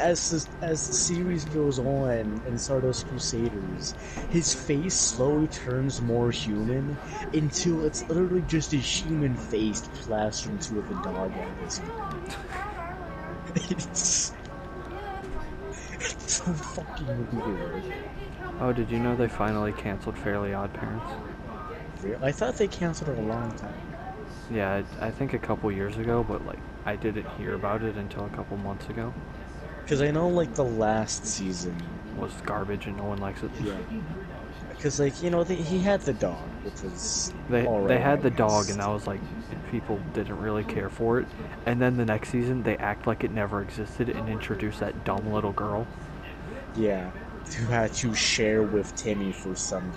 as the series goes on in Stardust Crusaders, his face slowly turns more human until it's literally just a human face plastered into with a dog at this point. It's, it's so fucking weird. Oh, did you know they finally canceled Fairly Odd Parents? I thought they canceled it a long time ago. Yeah, I think a couple years ago, but like I didn't hear about it until a couple months ago. Because I know, like, the last season Was garbage and no one likes it. yeah. Because, like, he had the dog, which was They alright, had I the dog, guess. and that was like people didn't really care for it. And then the next season, they act like it never existed and introduce that dumb little girl. Yeah, who had to share with Timmy for some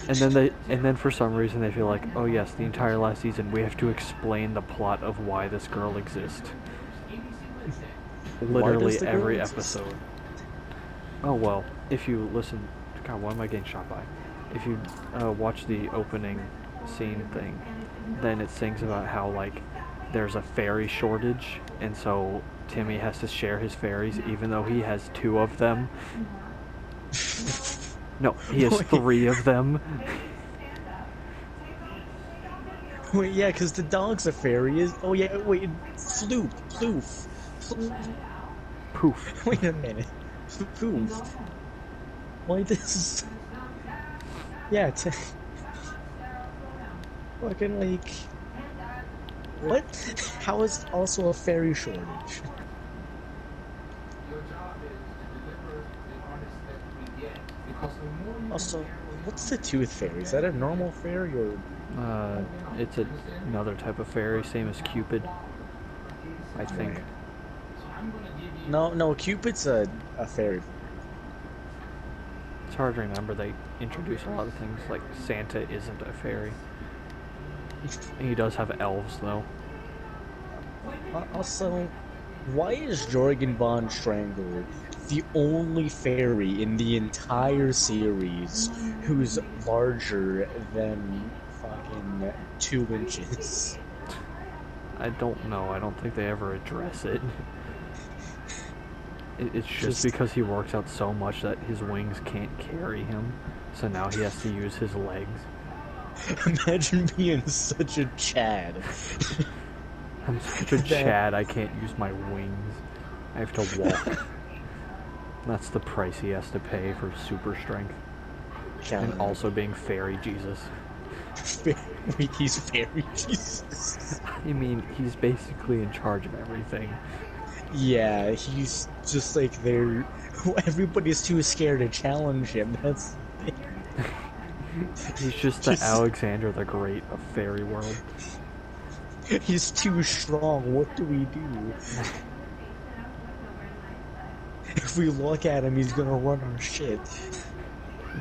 reason. And then for some reason they feel like, oh yes, the entire last season we have to explain the plot of why this girl exists. Literally every episode. Oh well, if you listen, God, what am I getting shot by? If you watch the opening scene thing, then it sings about how like there's a fairy shortage, and so Timmy has to share his fairies, even though he has 2 of them. No, he has 3 of them. Wait, yeah, because the dog's a fairy. Oh yeah, wait, Floof, Floof, Poof. Wait a minute, Floof. Why this is? Yeah, fucking like, what? How is also a fairy shortage? Also, what's the tooth fairy? Is that a normal fairy or? It's another type of fairy, same as Cupid, I think. No, Cupid's a fairy. It's hard to remember. They introduce a lot of things, like Santa isn't a fairy. He does have elves, though. Also, why is Jorgen von Strangler the only fairy in the entire series who's larger than fucking 2 inches? I don't know. I don't think they ever address it. It's just because he works out so much that his wings can't carry him, so now he has to use his legs. Imagine being such a Chad. I'm such a Chad, I can't use my wings. I have to walk. That's the price he has to pay for super strength. God. And also being fairy Jesus. Wait, he's fairy Jesus? I mean, he's basically in charge of everything. Yeah, he's just like there. Everybody's too scared to challenge him. That's. He's just the Alexander the Great of fairy world. He's too strong. What do we do? If we look at him, he's gonna run our shit.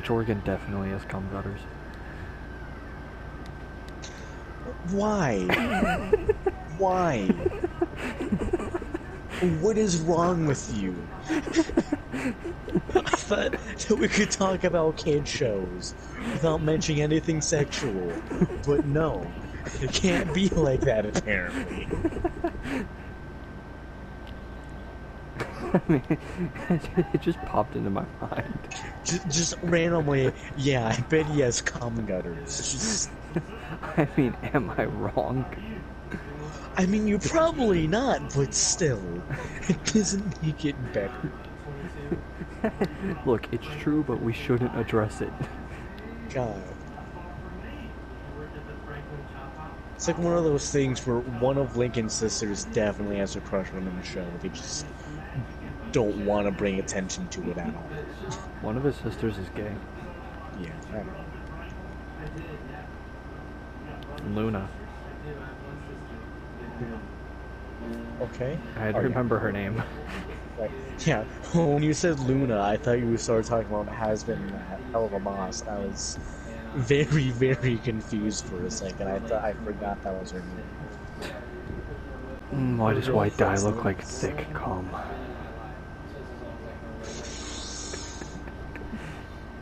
Jorgen definitely has cum gutters. Why? Why? What is wrong with you? I thought that we could talk about kid shows without mentioning anything sexual, but no, it can't be like that apparently. I mean, it just popped into my mind. Just randomly, yeah, I bet he has cum gutters. Just... I mean, am I wrong? I mean, you're probably not, but still, it doesn't make it better. Look, it's true, but we shouldn't address it. God. It's like one of those things where one of Lincoln's sisters definitely has a crush on him in the show. They just don't want to bring attention to it at all. One of his sisters is gay. Yeah, I don't know. Luna. Okay. I had to remember her name. Right. Yeah, when you said Luna, I thought you started talking about Has-Been Hell of a Moss. I was very, very confused for a second. I forgot that was her name. Why does white dye look like thick cum?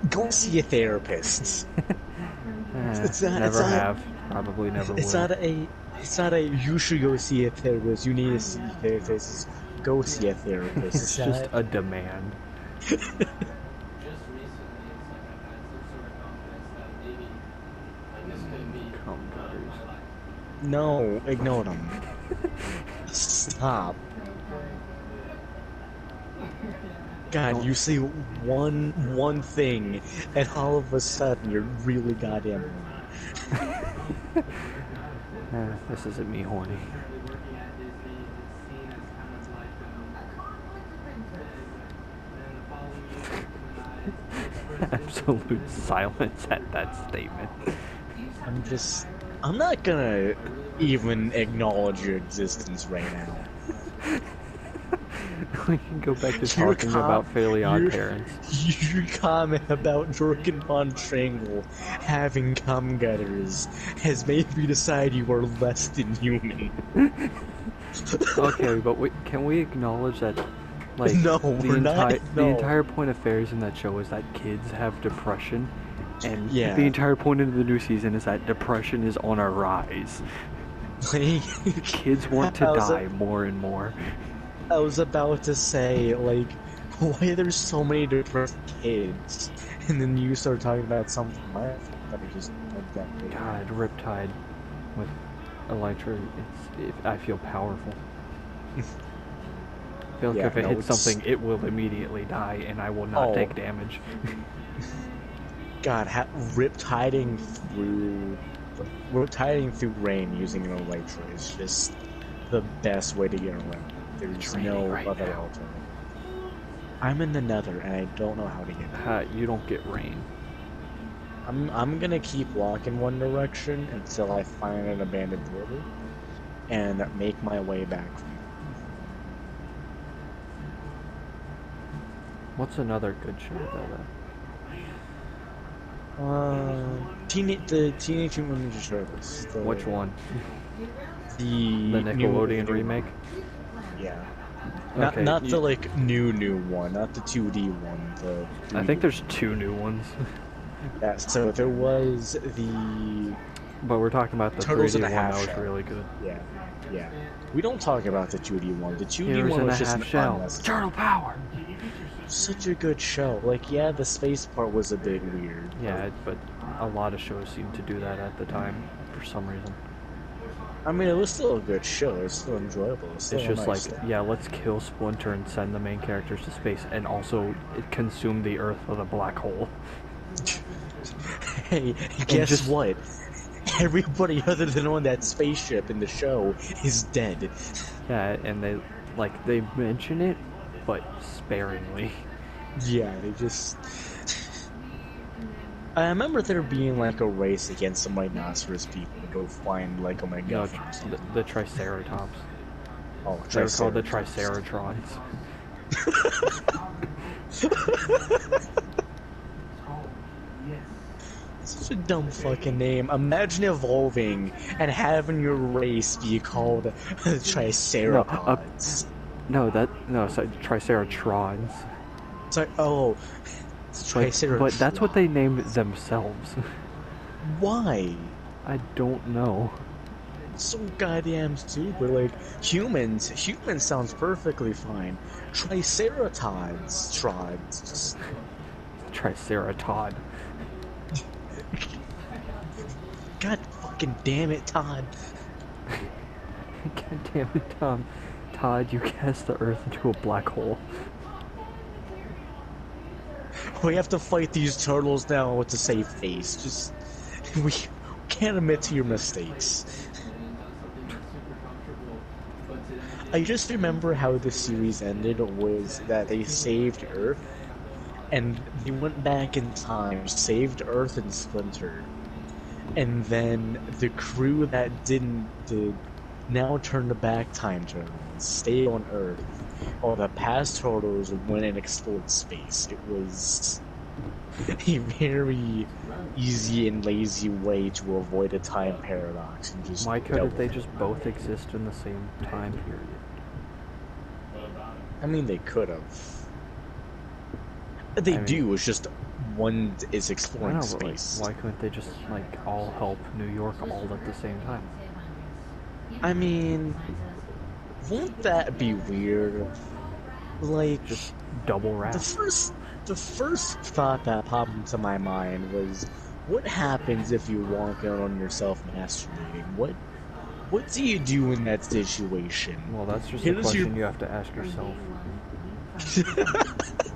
Go see a therapist. Never have. Probably never will. It's not a you should go see a therapist. You need to see a therapist. go see a therapist. It's Is just that a demand. Cum gutters. no? Ignore them. Stop. God, Don't- you say one thing, and all of a sudden you're really goddamn wrong. This isn't me horny. Absolute silence at that statement. I'm not gonna even acknowledge your existence right now. We can go back to Your talking about Fairly Odd your, Parents. your comment about Jorgen von Strangle having cum gutters has made me decide you are less than human. Okay, but can we acknowledge that, like, No, the we're not. the No. entire point of fairies in that show is that kids have depression, and Yeah. the entire point of the new season is that depression is on a rise. Kids want to die more and more. I was about to say, like, why there's so many depressed kids, and then you start talking about something that I just like that. God, Riptide with Elytra, I feel powerful. I feel like if it hits something, it will immediately die, and I will not take damage. God, riptiding through rain using an Elytra is just the best way to get around. There's no other alternative. I'm in the Nether, and I don't know how to get there. You don't get rain. I'm gonna keep walking one direction until I find an abandoned portal, and make my way back. What's another good show the Teenage Mutant Ninja Turtles. Which one? The Nickelodeon remake? Yeah. Okay, Not the like new one, not the 2D one. I think there's 2 new ones. Yeah, so there was the. But we're talking about the Turtles 3D in a one half that shell. was really good. Yeah. We don't talk about the 2D one. The 2D Heroes one in was a just half shell. unnecessary. Turtle power. Such a good show. Like, yeah, the space part was a bit weird. Yeah, but a lot of shows seemed to do that at the time for some reason. I mean, it was still a good show. It was still enjoyable. It's just nice. like, yeah, let's kill Splinter and send the main characters to space, and also consume the Earth with a black hole. Hey, guess what? Everybody other than on that spaceship in the show is dead. Yeah, and they mention it, but sparingly. Yeah, they just. I remember there being like a race against some rhinoceros people to go find like Omega. No, the Triceratops. Oh, They're called the Triceratrons. Such a dumb fucking name. Imagine evolving and having your race be called Tricerapods. No, sorry, Triceratrons. Sorry, oh. But that's what they named themselves. Why? I don't know. So goddamn stupid. Like, humans sounds perfectly fine. Triceratops. Triceratod. God fucking damn it, Todd. God damn it, Tom. Todd, you cast the Earth into a black hole. We have to fight these turtles now with a safe face. Just... We can't admit to your mistakes. I just remember how the series ended was that they saved Earth, and they went back in time, saved Earth and Splinter, and then the crew that didn't now turned back time turtles, stayed on Earth, while the past turtles went and explored space. It was a very easy and lazy way to avoid a time paradox. And just why couldn't they just both exist in the same time period? I mean, they could have. They do. It's just one is exploring space. Why couldn't they just all help New York all at the same time? I mean, won't that be weird? Like, Just double the wrap. first the first thought that popped into my mind was, what happens if you walk out on yourself masturbating? What do you do in that situation? Well, that's just a Here's your question you have to ask yourself.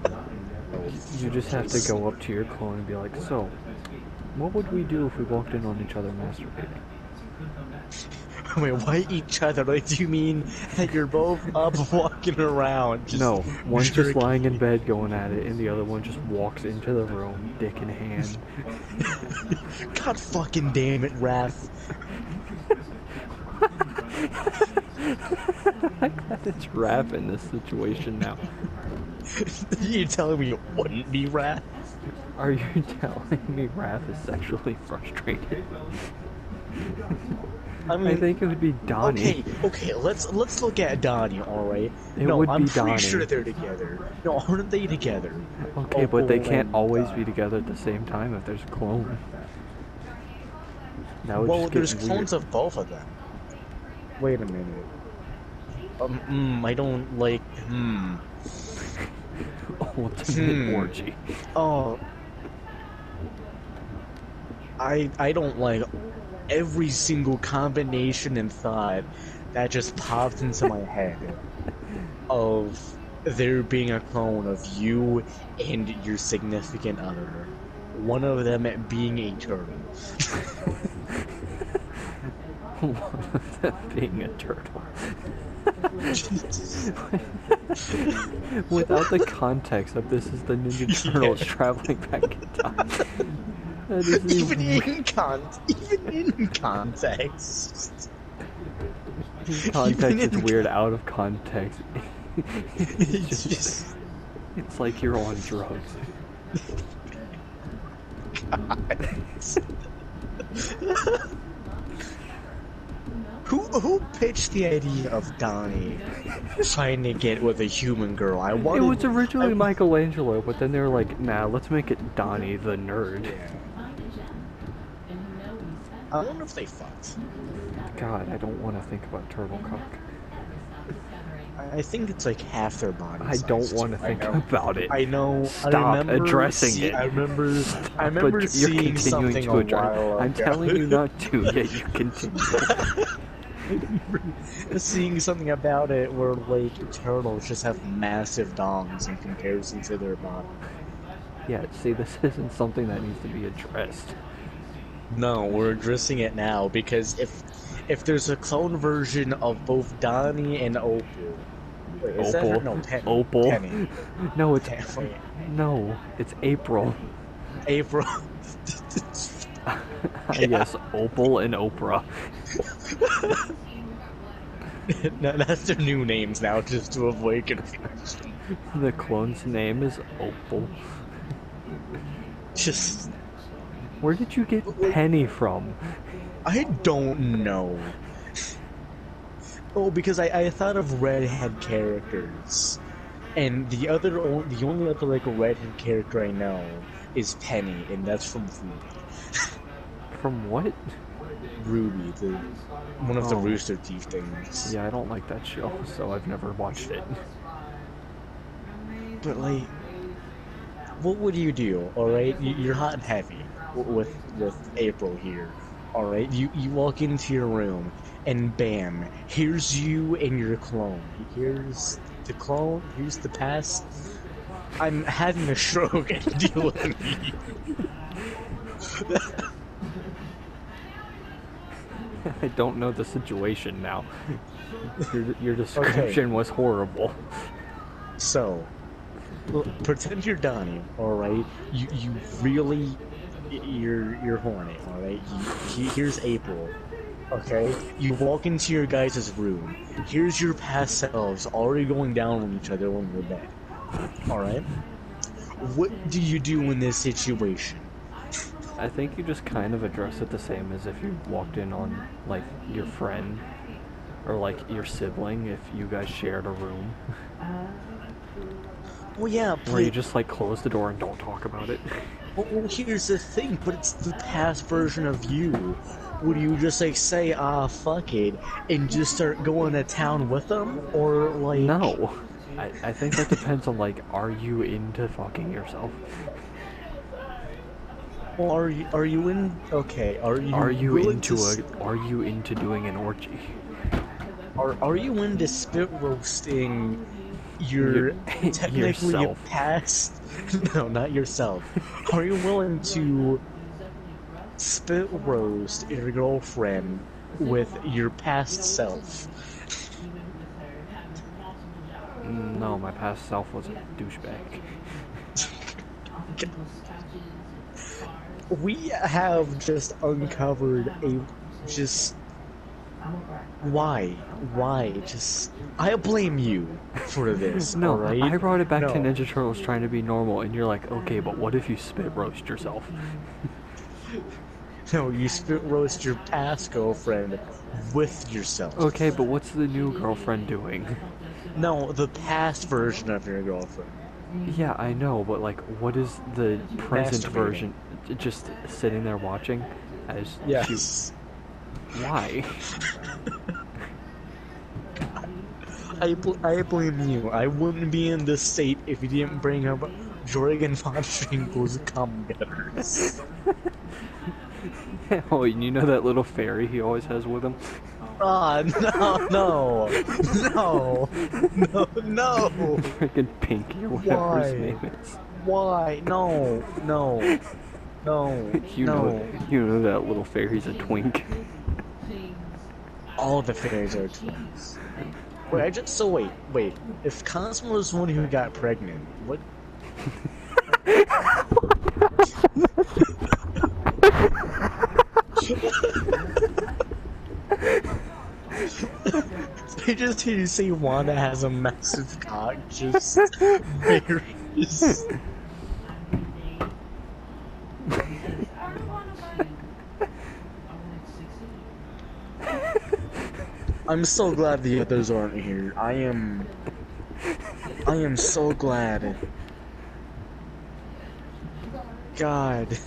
Oh, You just have to go up to your clone and be like, so, what would we do if we walked in on each other masturbating? wait, why each other? Like, do you mean that you're both up walking around? Just No, one's just jerking? lying in bed going at it, and the other one just walks into the room, dick in hand. God fucking damn it, Raph. Like that it's Raph in this situation now. You're telling me it wouldn't be Raph? Are you telling me Raph is sexually frustrated? I I mean, think it would be Donnie. okay, let's look at Donnie, alright? It No, would I'm be pretty Donnie. sure they're together. No, aren't they together? Okay, but they can't and, always be together at the same time if there's a clone. That would well, just there's get clones weird. of both of them. Wait a minute. I don't like, Ultimate orgy. Oh, I don't like every single combination and thought that just popped into my head of there being a clone of you and your significant other. One of them being a turtle. One of them being a turtle. Without the context of this is the Ninja Turtles traveling back in time. That is the even in context. context is weird out of context. It's like you're on drugs. Who pitched the idea of Donnie trying to get with a human girl? It was originally Michelangelo, but then they were like, nah, let's make it Donnie the nerd. Yeah. I wonder if they fucked. God, I don't want to think about turtle cock. I think it's like half their body. I don't want to think about it. I know. Stop addressing it. I remember You're seeing continuing something to a address. while I'm ago. telling you not to, yet you continue. Seeing something about it where like turtles just have massive dongs in comparison to their body. Yeah, see, this isn't something that needs to be addressed. No, we're addressing it now because if there's a clone version of both Donnie and Opal. Wait, is that her? No, Opal. Penny. No, it's Wait, no, it's April. April. Yes, Opal and Oprah. No, that's their new names now, just to avoid confusion. The clone's name is Opal. Just, Where did you get Penny from? I don't know. Oh, because I thought of redhead characters, and the only other like redhead character I know is Penny, and that's from Ruby. From what? Ruby, one of the Oh. Rooster Teeth things. Yeah, I don't like that show, so I've never watched it. But like, what would you do? All right, you're hot and heavy with April here. All right, you walk into your room, and bam, here's you and your clone. Here's the clone. Here's the past. I'm having a stroke and deal with me. I don't know the situation now. Your description was horrible. So, pretend you're Donnie, all right? You really, you're horny, all right? Here's April, okay? You walk into your guys' room. Here's your past selves already going down on each other on your bed, all right? What do you do in this situation? I think you just kind of address it the same as if you walked in on, like, your friend or, like, your sibling if you guys shared a room. Well, yeah, Where you just, like, close the door and don't talk about it. Well, here's the thing, but it's the past version of you. would you just like say, ah, fuck it, and just start going to town with them? Or like, No. I think that depends on, like, are you into fucking yourself? well, are you in? Okay, are Are you you willing to? into are you into doing an orgy? Are you into spit roasting You, your technically yourself. past? No, not yourself. Are you willing to spit roast your girlfriend with your past self? No, my past self was a douchebag. We have just uncovered a just why just I blame you for this. All No, right? I brought it back to No, Ninja Turtles trying to be normal, and you're like, okay, but what if you spit roast yourself? no, you spit roast your past girlfriend with Okay, yourself. but what's the new girlfriend doing? No, the past version of your girlfriend. Yeah, I know, but like, what is the present Masturbating. version? Just sitting there watching as she. Yes. Why? I blame you. I wouldn't be in this state if you didn't bring up Jorgen von Schrinkel's cum gutters. Oh, and you know that little fairy he always has with him? Ah, no, no, no, no, no. Freaking Pinky or whatever his Why? name is. Why? No, no, no, You know, no. you know that little fairy's a twink. All the fairies are twins. Wait, wait. If Cosmo was the one who got pregnant, what? They just hear you say Wanda has a massive cock, just varies. I'm so glad the others aren't here. I am so glad. God.